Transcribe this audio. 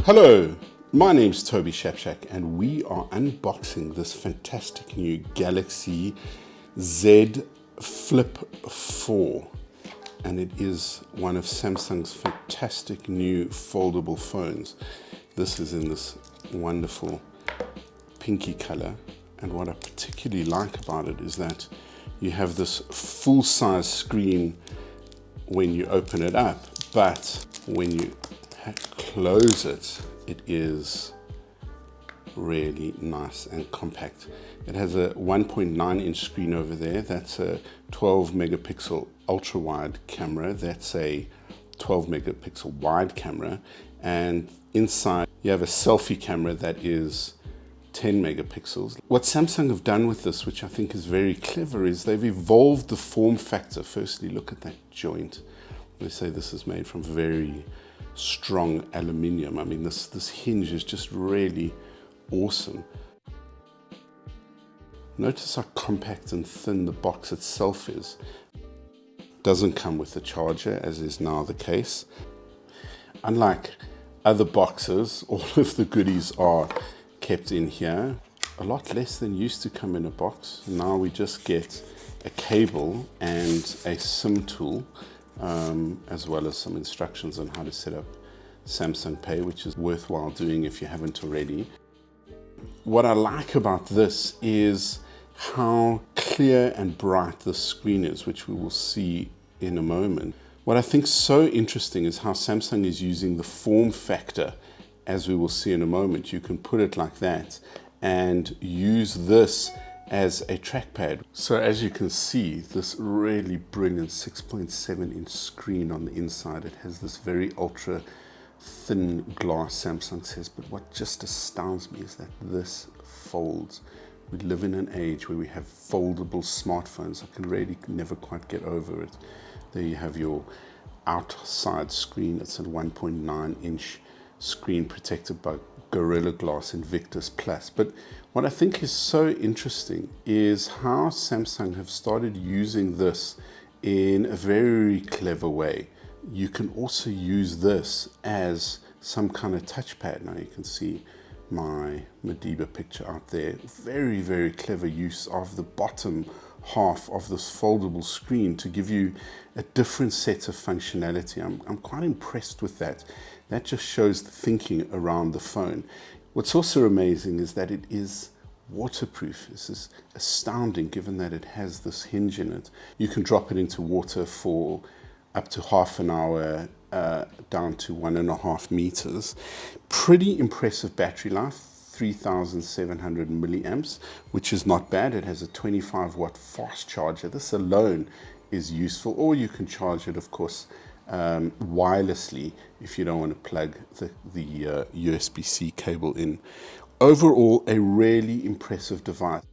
Hello, my name's Toby Shapshak and we are unboxing this fantastic new Galaxy Z Flip 4, and it is one of Samsung's fantastic new foldable phones. This is in this wonderful pinky color, and what I particularly like about it is that you have this full-size screen when you open it up, but when you close it, it is really nice and compact. It has a 1.9 inch screen over there. That's a 12 megapixel ultra wide camera. That's a 12 megapixel wide camera. And inside you have a selfie camera that is 10 megapixels. What Samsung have done with this, which I think is very clever, is they've evolved the form factor. Firstly, look at that joint. They say this is made from very strong aluminium. I mean, this hinge is just really awesome. Notice how compact and thin the box itself is. Doesn't come with a charger, as is now the case. Unlike other boxes, all of the goodies are kept in here. A lot less than used to come in a box. Now we just get a cable and a SIM tool, as well as some instructions on how to set up Samsung Pay, which is worthwhile doing if you haven't already. What I like about this is how clear and bright the screen is, which we will see in a moment. What I think is so interesting is how Samsung is using the form factor, as we will see in a moment. You can put it like that and use this as a trackpad. So as you can see, this really brilliant 6.7 inch screen on the inside. It has this very ultra thin glass, Samsung says, but what just astounds me is that this folds. We live in an age where we have foldable smartphones. I can really never quite get over it. There you have your outside screen. It's a 1.9 inch screen protected by Gorilla Glass Invictus Plus. But what I think is so interesting is how Samsung have started using this in a very clever way. You can also use this as some kind of touchpad. Now you can see my Madiba picture out there. Very, very clever use of the bottom half of this foldable screen to give you a different set of functionality. I'm quite impressed with that. That just shows the thinking around the phone. What's also amazing is that it is waterproof. This is astounding given that it has this hinge in it. You can drop it into water for up to half an hour, down to 1.5 meters. Pretty impressive battery life, 3,700 milliamps, which is not bad. It has a 25 watt fast charger. This alone is useful, or you can charge it, of course, wirelessly if you don't want to plug the USB-C cable in. Overall, a really impressive device.